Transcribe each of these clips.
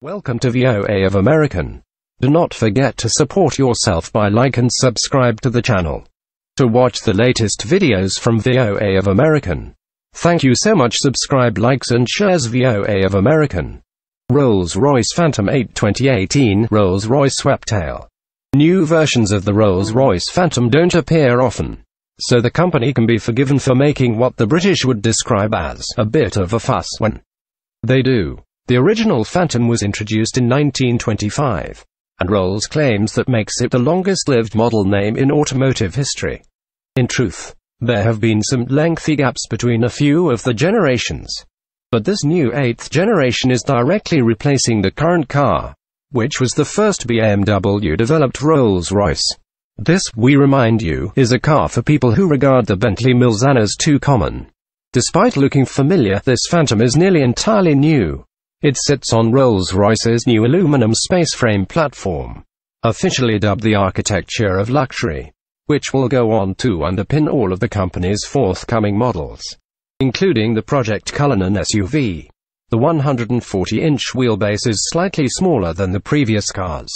Welcome to VOA of American. Do not forget to support yourself by like and subscribe to the channel. To watch the latest videos from VOA of American. Thank you so much. Subscribe, likes and shares. VOA of American. Rolls-Royce Phantom 8 2018. Rolls-Royce Sweptail. New versions of the Rolls-Royce Phantom don't appear often, so the company can be forgiven for making what the British would describe as a bit of a fuss when they do. The original Phantom was introduced in 1925, and Rolls claims that makes it the longest-lived model name in automotive history. In truth, there have been some lengthy gaps between a few of the generations, but this new 8th generation is directly replacing the current car, which was the first BMW-developed Rolls-Royce. This, we remind you, is a car for people who regard the Bentley Mulsanne as too common. Despite looking familiar, this Phantom is nearly entirely new. It sits on Rolls-Royce's new aluminum spaceframe platform, officially dubbed the architecture of luxury, which will go on to underpin all of the company's forthcoming models, including the Project Cullinan SUV. The 140-inch wheelbase is slightly smaller than the previous cars,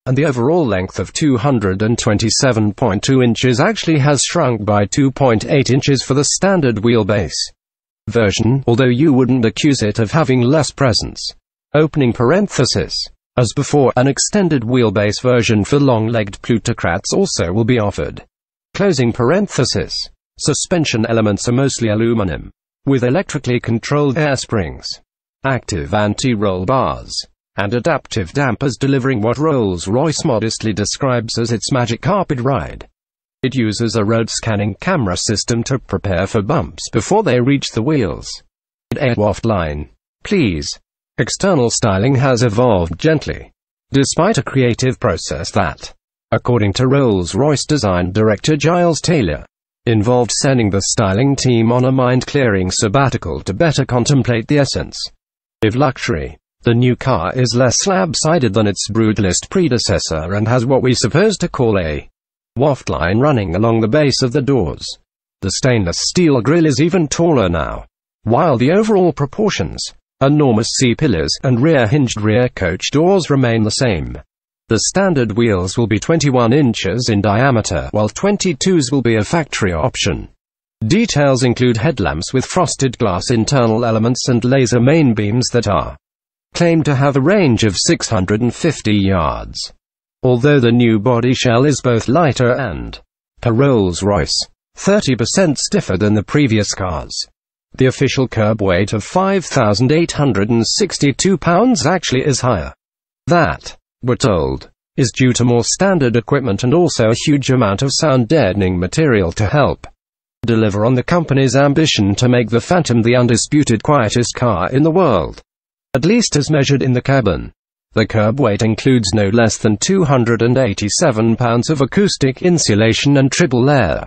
and the overall length of 227.2 inches actually has shrunk by 2.8 inches for the standard wheelbase version, although you wouldn't accuse it of having less presence. Opening parenthesis. As before, an extended wheelbase version for long-legged plutocrats also will be offered. Closing parenthesis. Suspension elements are mostly aluminum, with electrically controlled air springs, active anti-roll bars, and adaptive dampers, delivering what Rolls-Royce modestly describes as its magic carpet ride. It uses a road-scanning camera system to prepare for bumps before they reach the wheels. Air waft line. Please. External styling has evolved gently, despite a creative process that, according to Rolls-Royce design director Giles Taylor, involved sending the styling team on a mind-clearing sabbatical to better contemplate the essence of luxury. The new car is less slab-sided than its brutalist predecessor and has what we suppose to call a waft line running along the base of the doors. The stainless steel grille is even taller now, while the overall proportions, enormous C-pillars, and rear-hinged rear coach doors remain the same. The standard wheels will be 21 inches in diameter, while 22s will be a factory option. Details include headlamps with frosted glass internal elements and laser main beams that are claimed to have a range of 650 yards. Although the new body shell is both lighter and, per Rolls-Royce, 30% stiffer than the previous cars. The official curb weight of 5,862 pounds actually is higher. That, we're told, is due to more standard equipment and also a huge amount of sound-deadening material to help deliver on the company's ambition to make the Phantom the undisputed quietest car in the world, at least as measured in the cabin. The curb weight includes no less than 287 pounds of acoustic insulation and triple-layer,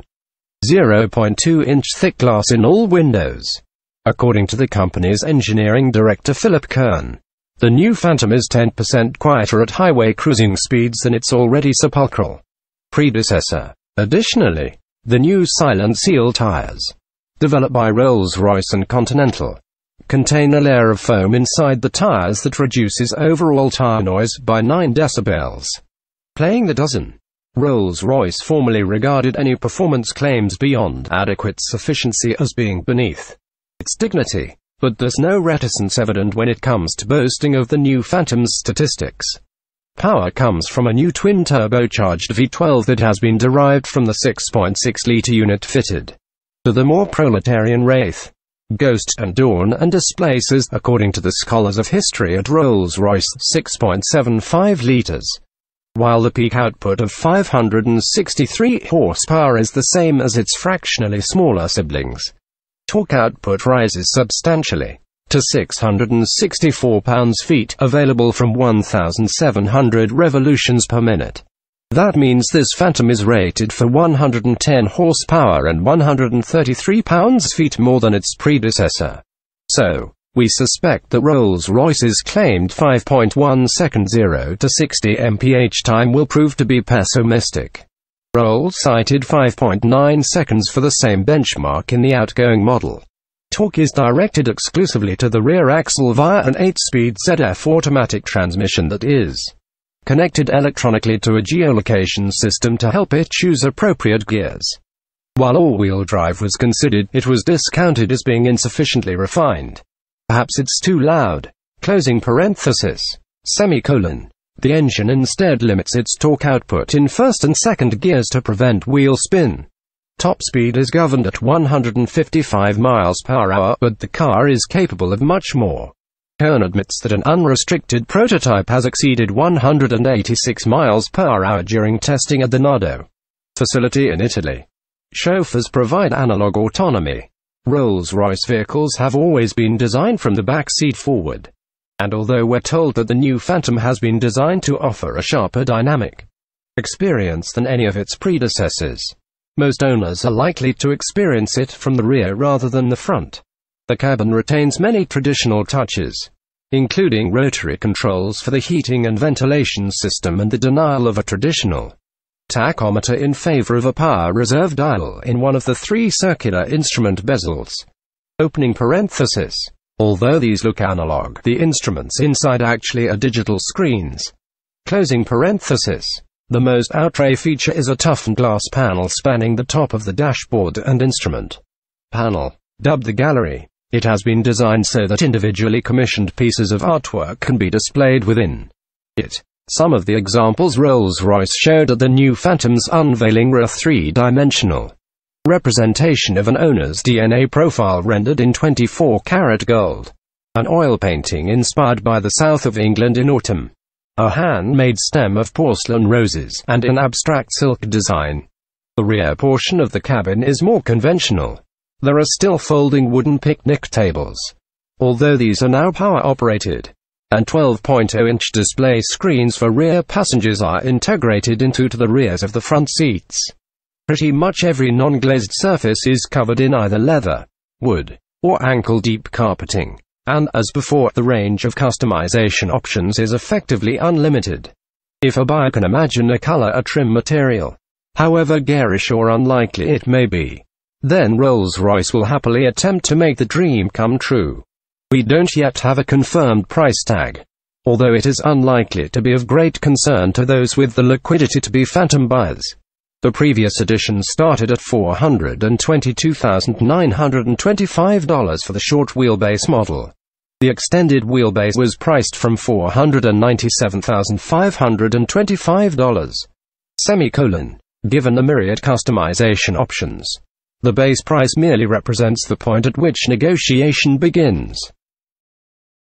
0.2-inch thick glass in all windows. According to the company's engineering director Philip Kern, the new Phantom is 10% quieter at highway cruising speeds than its already sepulchral predecessor. Additionally, the new silent seal tires, developed by Rolls-Royce and Continental, contain a layer of foam inside the tires that reduces overall tire noise by 9 decibels. Playing the dozen. Rolls-Royce formerly regarded any performance claims beyond adequate sufficiency as being beneath its dignity, but there's no reticence evident when it comes to boasting of the new Phantom's statistics. Power comes from a new twin-turbocharged V12 that has been derived from the 6.6-litre unit fitted to the more proletarian Wraith, Ghost, and Dawn, and displaces, according to the scholars of history at Rolls-Royce, 6.75 litres, while the peak output of 563 horsepower is the same as its fractionally smaller siblings. Torque output rises substantially to 664 pounds-feet, available from 1,700 revolutions per minute. That means this Phantom is rated for 110 horsepower and 133 pounds-feet more than its predecessor. So, we suspect that Rolls-Royce's claimed 5.1 second 0 to 60 mph time will prove to be pessimistic. Rolls cited 5.9 seconds for the same benchmark in the outgoing model. Torque is directed exclusively to the rear axle via an 8-speed ZF automatic transmission that is connected electronically to a geolocation system to help it choose appropriate gears. While all-wheel drive was considered, it was discounted as being insufficiently refined. Perhaps it's too loud. Closing parenthesis. Semicolon. The engine instead limits its torque output in first and second gears to prevent wheel spin. Top speed is governed at 155 miles per hour, but the car is capable of much more. Kern admits that an unrestricted prototype has exceeded 186 miles per hour during testing at the Nardo facility in Italy. Chauffeurs provide analog autonomy. Rolls-Royce vehicles have always been designed from the back seat forward. And although we're told that the new Phantom has been designed to offer a sharper dynamic experience than any of its predecessors, most owners are likely to experience it from the rear rather than the front. The cabin retains many traditional touches, including rotary controls for the heating and ventilation system and the denial of a traditional tachometer in favor of a power reserve dial in one of the 3 circular instrument bezels. Opening parenthesis. Although these look analog, the instruments inside actually are digital screens. Closing parenthesis. The most outre feature is a toughened glass panel spanning the top of the dashboard and instrument panel. Dubbed the gallery, it has been designed so that individually commissioned pieces of artwork can be displayed within it. Some of the examples Rolls-Royce showed at the new Phantom's unveiling were a 3-dimensional representation of an owner's DNA profile rendered in 24-karat gold, an oil painting inspired by the south of England in autumn, a handmade stem of porcelain roses, and an abstract silk design. The rear portion of the cabin is more conventional. There are still folding wooden picnic tables, although these are now power-operated, and 12.0-inch display screens for rear passengers are integrated into the rears of the front seats. Pretty much every non-glazed surface is covered in either leather, wood, or ankle-deep carpeting. And, as before, the range of customization options is effectively unlimited. If a buyer can imagine a color or trim material, however garish or unlikely it may be, then Rolls-Royce will happily attempt to make the dream come true. We don't yet have a confirmed price tag, although it is unlikely to be of great concern to those with the liquidity to be Phantom buyers. The previous edition started at $422,925 for the short wheelbase model. The extended wheelbase was priced from $497,525. Semicolon. Given the myriad customization options, the base price merely represents the point at which negotiation begins.